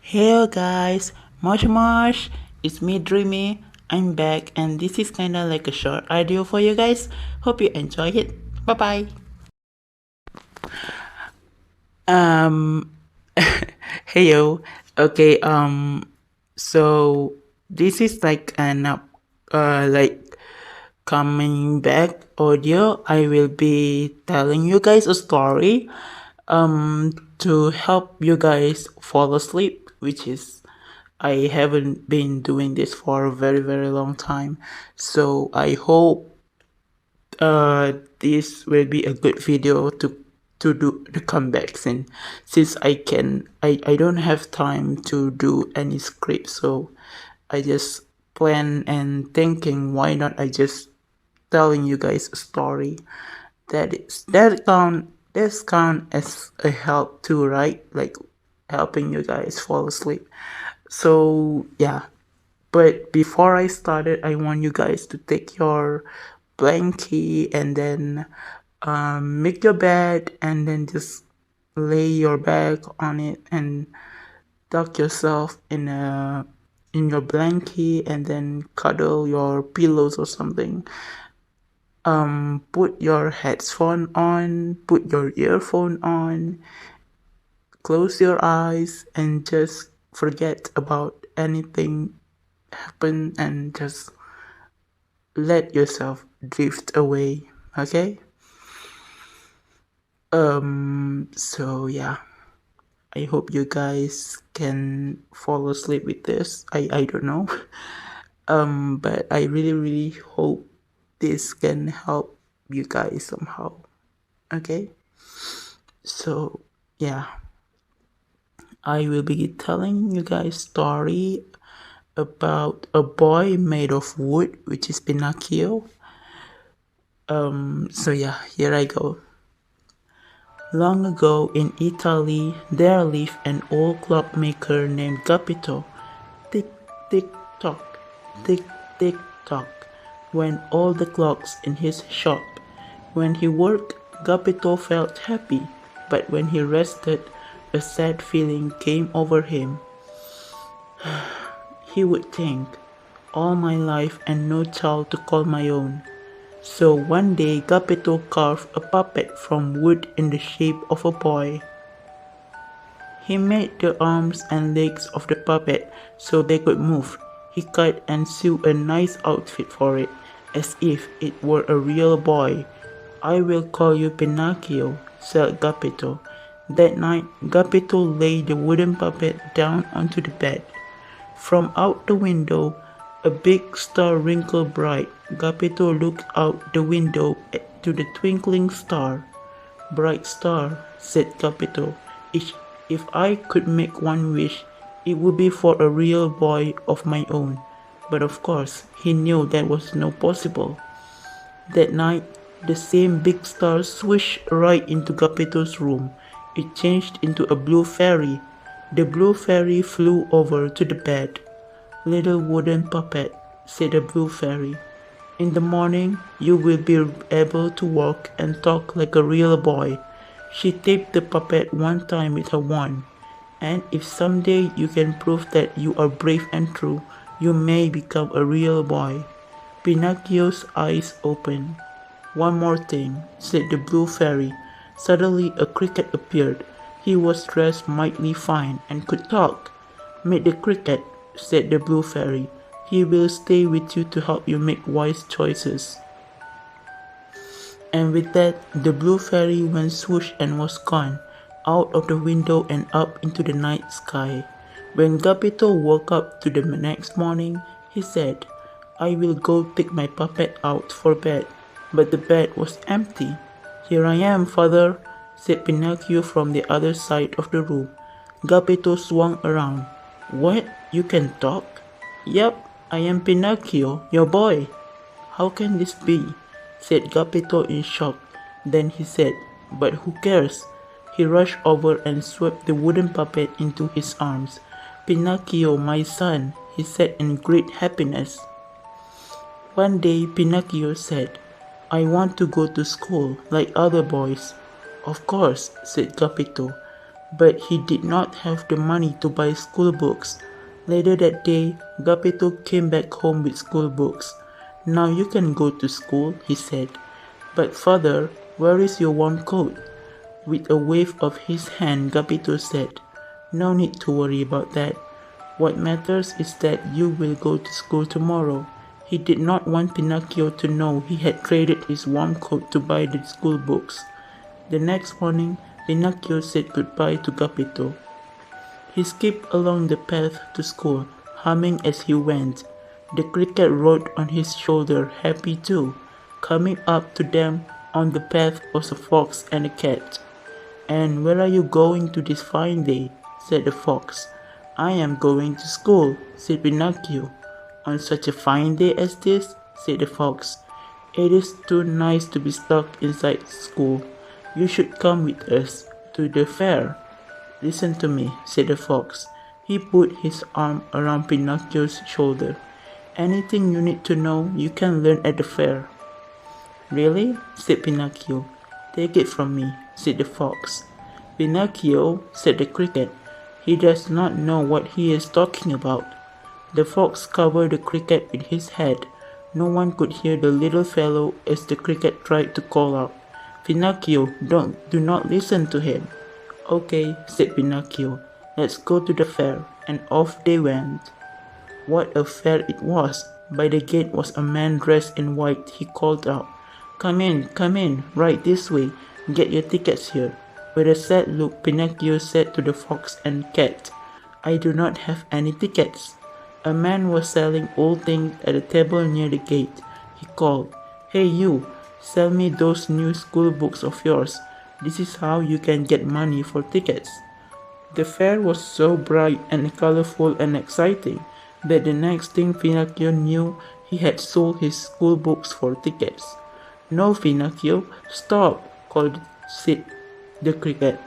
Heyo guys, Mosh, it's me Dreamy. I'm back and this is kinda like a short audio for you guys. Hope you enjoy it. Bye bye. Um Heyo. Okay, so this is like an like coming back audio. I will be telling you guys a story to help you guys fall asleep, which is I haven't been doing this for a very long time. So I hope this will be a good video to do the comebacks in, since I don't have time to do any script, so I just plan and thinking why not I just telling you guys a story that count as a help too, right? Like helping you guys fall asleep. So yeah, but before I started, I want you guys to take your blankie and then make your bed and then just lay your back on it and tuck yourself in your blankie and then cuddle your pillows or something. Put your headphone on, put your earphone on, close your eyes and just forget about anything happen and just let yourself drift away. Okay? So yeah, I hope you guys can fall asleep with this. I don't know. But I really hope this can help you guys somehow. Okay? So yeah, I will be telling you guys story about a boy made of wood, which is Pinocchio. So yeah, here I go. Long ago in Italy, there lived an old clockmaker named Capito. Tick, tick, tock, tick, tick, tock, went all the clocks in his shop. When he worked, Capito felt happy, but when he rested, a sad feeling came over him. He would think, all my life and no child to call my own. So one day Capito carved a puppet from wood in the shape of a boy. He made the arms and legs of the puppet so they could move. He cut and sewed a nice outfit for it, as if it were a real boy. I will call you Pinocchio, said Capito. That night, Capito laid the wooden puppet down onto the bed. From out the window, a big star wrinkled bright. Capito looked out the window to the twinkling star. Bright star, said Capito, if I could make one wish, it would be for a real boy of my own. But of course, he knew that was not possible. That night, the same big star swished right into Capito's room. It changed into a blue fairy. The blue fairy flew over to the bed. Little wooden puppet, said the blue fairy. In the morning, you will be able to walk and talk like a real boy. She tapped the puppet one time with her wand. And if someday you can prove that you are brave and true, you may become a real boy. Pinocchio's eyes opened. One more thing, said the blue fairy. Suddenly a cricket appeared. He was dressed mightily fine and could talk. Meet the cricket, said the blue fairy. He will stay with you to help you make wise choices. And with that, the blue fairy went swoosh and was gone, out of the window and up into the night sky. When Capito woke up to the next morning, he said, I will go take my puppet out for bed. But the bed was empty. Here I am, father, said Pinocchio from the other side of the room. Capito swung around. What? You can talk? Yep, I am Pinocchio, your boy. How can this be? Said Capito in shock. Then he said, but who cares? He rushed over and swept the wooden puppet into his arms. Pinocchio, my son, he said in great happiness. One day Pinocchio said, I want to go to school like other boys. Of course, said Capito. But he did not have the money to buy school books. Later that day, Gepetto came back home with school books. "Now you can go to school," he said. "But father, where is your warm coat?" With a wave of his hand, Gepetto said, "No need to worry about that. What matters is that you will go to school tomorrow." He did not want Pinocchio to know he had traded his warm coat to buy the school books. The next morning, Pinocchio said goodbye to Gepetto. He skipped along the path to school, humming as he went. The cricket rode on his shoulder, happy too. Coming up to them on the path was a fox and a cat. "And where are you going to this fine day?" said the fox. "I am going to school," said Pinocchio. "On such a fine day as this?" said the fox. "It is too nice to be stuck inside school. You should come with us to the fair." "Listen to me," said the fox. He put his arm around Pinocchio's shoulder. "Anything you need to know, you can learn at the fair." "Really?" said Pinocchio. "Take it from me," said the fox. "Pinocchio," said the cricket. "He does not know what he is talking about." The fox covered the cricket with his head. No one could hear the little fellow as the cricket tried to call out, "Pinocchio, do not listen to him." "Okay," said Pinocchio. "Let's go to the fair." And off they went. What a fair it was! By the gate was a man dressed in white. He called out, come in, right this way. Get your tickets here." With a sad look, Pinocchio said to the fox and cat, "I do not have any tickets." A man was selling old things at a table near the gate. He called, "Hey you, sell me those new school books of yours. This is how you can get money for tickets." The fair was so bright and colorful and exciting that the next thing Pinocchio knew, he had sold his school books for tickets. "No, Pinocchio, stop!" called Sid the cricket,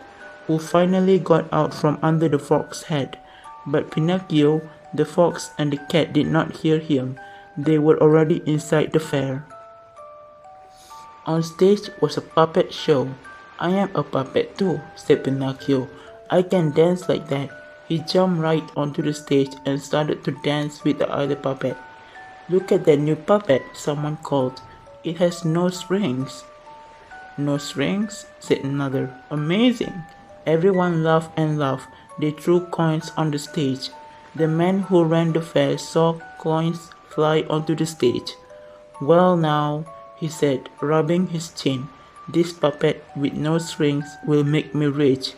who finally got out from under the fox's head. But Pinocchio, the fox, and the cat did not hear him. They were already inside the fair. On stage was a puppet show. "I am a puppet too," said Pinocchio. "I can dance like that." He jumped right onto the stage and started to dance with the other puppet. "Look at that new puppet," someone called. "It has no strings." "No strings?" said another. "Amazing!" Everyone laughed and laughed. They threw coins on the stage. The man who ran the fair saw coins fly onto the stage. "Well now," he said, rubbing his chin, "this puppet with no strings will make me rich."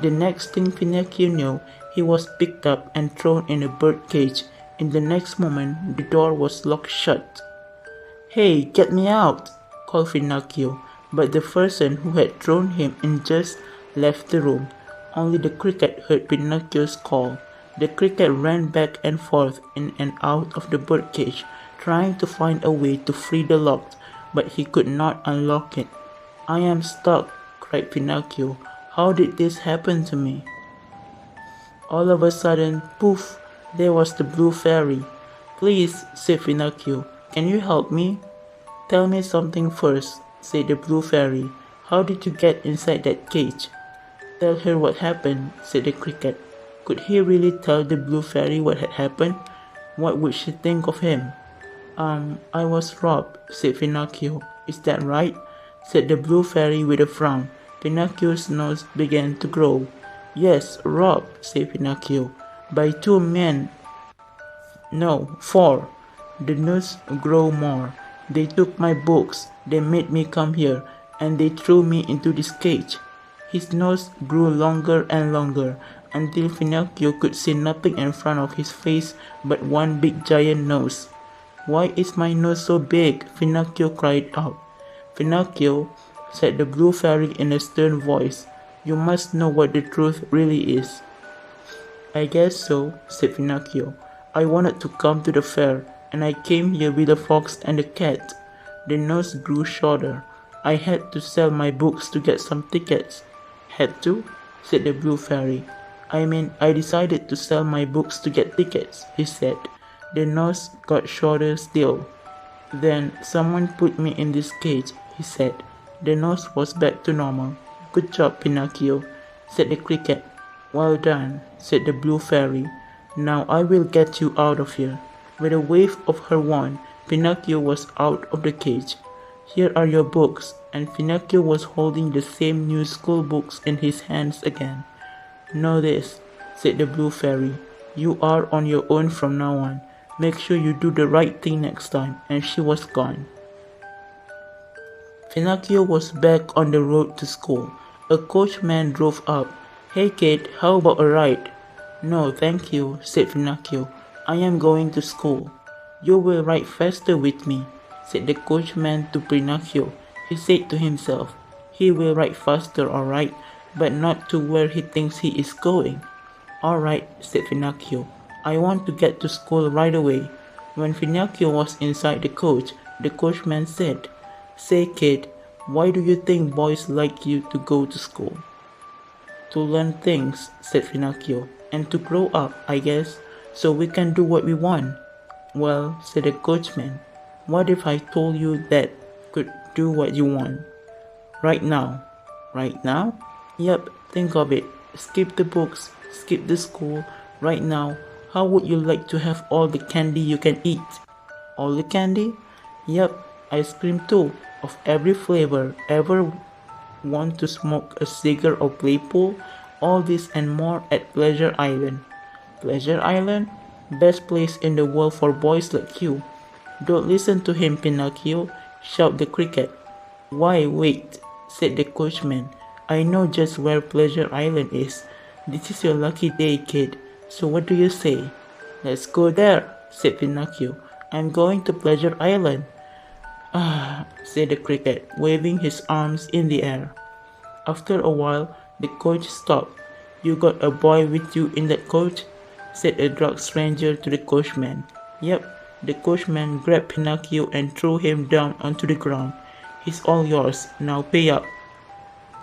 The next thing Pinocchio knew, he was picked up and thrown in a bird cage. In the next moment, the door was locked shut. "Hey, get me out!" called Pinocchio, but the person who had thrown him in just left the room. Only the cricket heard Pinocchio's call. The cricket ran back and forth in and out of the birdcage, trying to find a way to free the lock, but he could not unlock it. "I am stuck," cried Pinocchio. "How did this happen to me?" All of a sudden, poof, there was the blue fairy. "Please," said Pinocchio, "can you help me?" "Tell me something first," said the blue fairy. "How did you get inside that cage?" "Tell her what happened," said the cricket. Could he really tell the blue fairy what had happened? What would she think of him? I was robbed," said Pinocchio. "Is that right?" said the blue fairy with a frown. Pinocchio's nose began to grow. "Yes, robbed," said Pinocchio. "By 2 men. No, 4. The nose grew more. They took my books, they made me come here, and they threw me into this cage." His nose grew longer and longer, until Pinocchio could see nothing in front of his face but one big giant nose. "Why is my nose so big?" Pinocchio cried out. "Pinocchio," said the blue fairy in a stern voice, "you must know what the truth really is." "I guess so," said Pinocchio. "I wanted to come to the fair, and I came here with the fox and the cat." The nose grew shorter. "I had to sell my books to get some tickets." "Had to?" said the blue fairy. I decided to sell my books to get tickets," he said. The nose got shorter still. "Then someone put me in this cage," he said. The nose was back to normal. "Good job, Pinocchio," said the cricket. Well done, said the blue fairy. Now I will get you out of here. With a wave of her wand, Pinocchio was out of the cage. Here are your books, and Pinocchio was holding the same new school books in his hands again. Know this, said the blue fairy. You are on your own from now on. Make sure you do the right thing next time, and she was gone. Pinocchio was back on the road to school. A coachman drove up. Hey kid, how about a ride? No, thank you, said Pinocchio. I am going to school. You will ride faster with me, said the coachman to Pinocchio. He said to himself, he will ride faster, all right, but not to where he thinks he is going. All right, said Pinocchio. I want to get to school right away. When Pinocchio was inside the coachman said, Say kid, why do you think boys like you to go to school? To learn things, said Pinocchio, and to grow up, I guess, so we can do what we want. Well, said the coachman, what if I told you that could do what you want? Right now. Right now? Yep, think of it. Skip the books, skip the school. Right now, how would you like to have all the candy you can eat? All the candy? Yep, ice cream too, of every flavor. Ever want to smoke a cigar or play pool? All this and more at Pleasure Island. Pleasure Island? Best place in the world for boys like you. Don't listen to him, Pinocchio, shouted the cricket. Why, wait, said the coachman. I know just where Pleasure Island is. This is your lucky day, kid. So what do you say? Let's go there, said Pinocchio. I'm going to Pleasure Island. Ah, said the cricket, waving his arms in the air. After a while, the coach stopped. You got a boy with you in that coach? Said a drunk stranger to the coachman. Yep, the coachman grabbed Pinocchio and threw him down onto the ground. He's all yours, now pay up.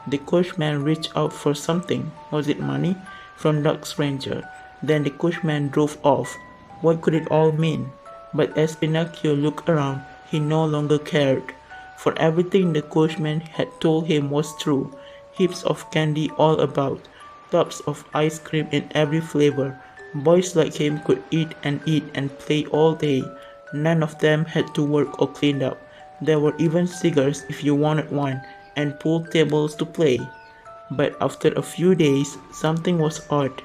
The coachman reached out for something. Was it money? From the stranger. Then the coachman drove off. What could it all mean? But as Pinocchio looked around, he no longer cared, for everything the coachman had told him was true. Heaps of candy all about, tubs of ice cream in every flavor. Boys like him could eat and play all day. None of them had to work or clean up. There were even cigars if you wanted one, and pool tables to play. But after a few days, something was odd.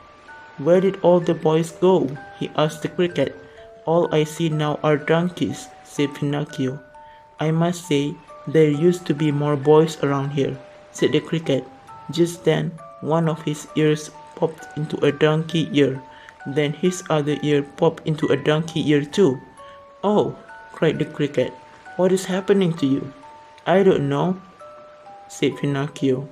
Where did all the boys go? He asked the cricket. All I see now are donkeys, said Pinocchio. I must say, there used to be more boys around here, said the cricket. Just then, one of his ears popped into a donkey ear. Then his other ear popped into a donkey ear too. Oh, cried the cricket. What is happening to you? I don't know, said Pinocchio.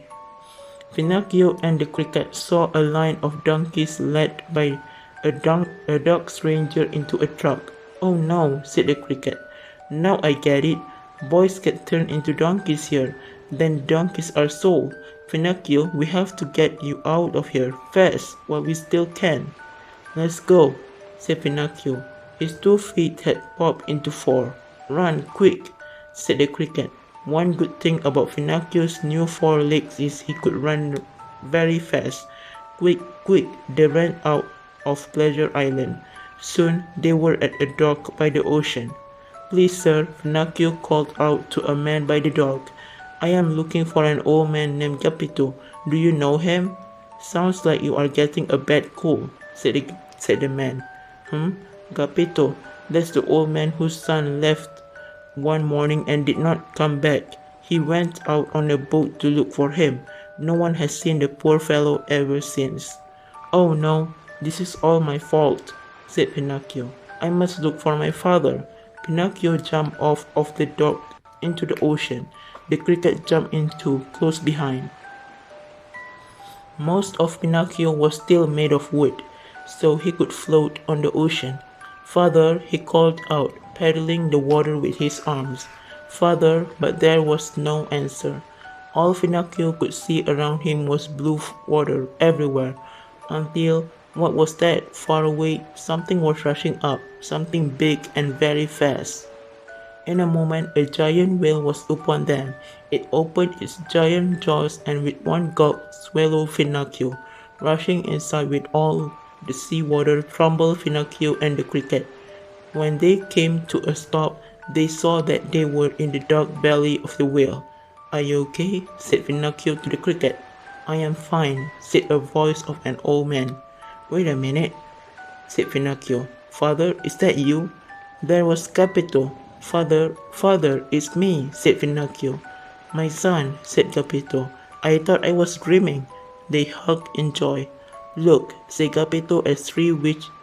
Pinocchio and the cricket saw a line of donkeys led by a dark stranger into a truck. Oh no, said the cricket. Now I get it. Boys get turned into donkeys here. Then donkeys are sold. Pinocchio, we have to get you out of here fast while we still can. Let's go, said Pinocchio. His 2 feet had popped into 4. Run, quick, said the cricket. One good thing about Pinocchio's new 4 legs is he could run very fast. Quick, quick, they ran out of Pleasure Island. Soon they were at a dock by the ocean. Please, sir, Pinocchio called out to a man by the dock. I am looking for an old man named Gapito. Do you know him? Sounds like you are getting a bad cold, said the man. Gapito, that's the old man whose son left one morning and did not come back. He went out on a boat to look for him. No one has seen the poor fellow ever since. Oh no, this is all my fault, said Pinocchio. I must look for my father. Pinocchio jumped off of the dock into the ocean. The cricket jumped in too, close behind. Most of Pinocchio was still made of wood, so he could float on the ocean. Father, he called out, paddling the water with his arms. Father, but there was no answer. All Pinocchio could see around him was blue water everywhere, until, what was that? Far away, something was rushing up, something big and very fast. In a moment, a giant whale was upon them. It opened its giant jaws and with one gulp swallowed Pinocchio. Rushing inside with all the sea water, tumbled Pinocchio and the cricket. When they came to a stop, they saw that they were in the dark belly of the whale. "Are you okay?" said Pinocchio to the cricket. "I am fine," said a voice of an old man. "Wait a minute," said Pinocchio. "Father, is that you?" There was Capito. Father, it's me," said Pinocchio. "My son," said Capito. "I thought I was dreaming." They hugged in joy. "Look," said Capito as three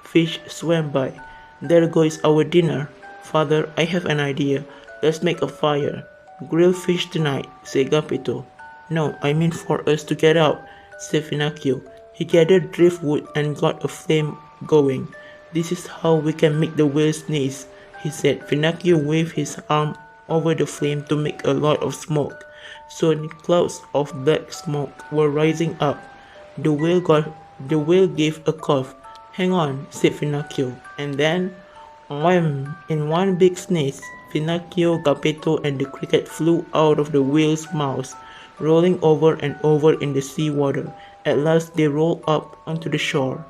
fish swam by. "There goes our dinner." "Father, I have an idea. Let's make a fire." "Grill fish tonight," said Capito. "No, I mean for us to get out," said Pinocchio. He gathered driftwood and got a flame going. "This is how we can make the whale sneeze," he said. Pinocchio waved his arm over the flame to make a lot of smoke. Soon clouds of black smoke were rising up. The whale gave a cough. "Hang on," said Pinocchio, and then, wham! In one big sneeze, Pinocchio, Capito, and the cricket flew out of the whale's mouth, rolling over and over in the sea water. At last they rolled up onto the shore.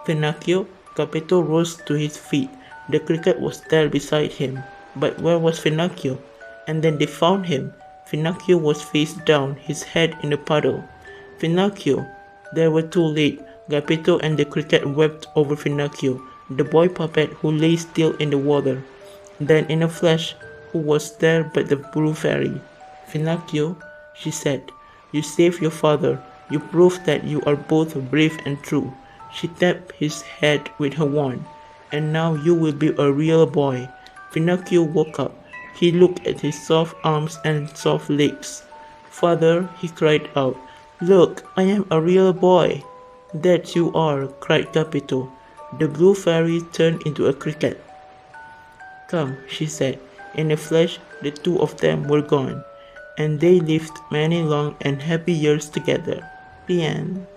Pinocchio, Capito rose to his feet. The cricket was there beside him. But where was Pinocchio? And then they found him. Pinocchio was face down, his head in a puddle. "Pinocchio!" They were too late. Capito and the cricket wept over Pinocchio, the boy puppet who lay still in the water. Then in a flash, who was there but the Blue Fairy? "Pinocchio," she said, "you saved your father. You proved that you are both brave and true." She tapped his head with her wand. "And now you will be a real boy." Pinocchio woke up. He looked at his soft arms and soft legs. "Father," he cried out, "look, I am a real boy." "That you are," cried Capito. The Blue Fairy turned into a cricket. "Come," she said. In a flash, the two of them were gone, and they lived many long and happy years together. The end.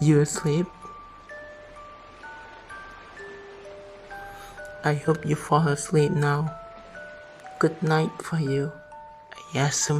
You asleep? I hope you fall asleep now. Good night for you. Yes.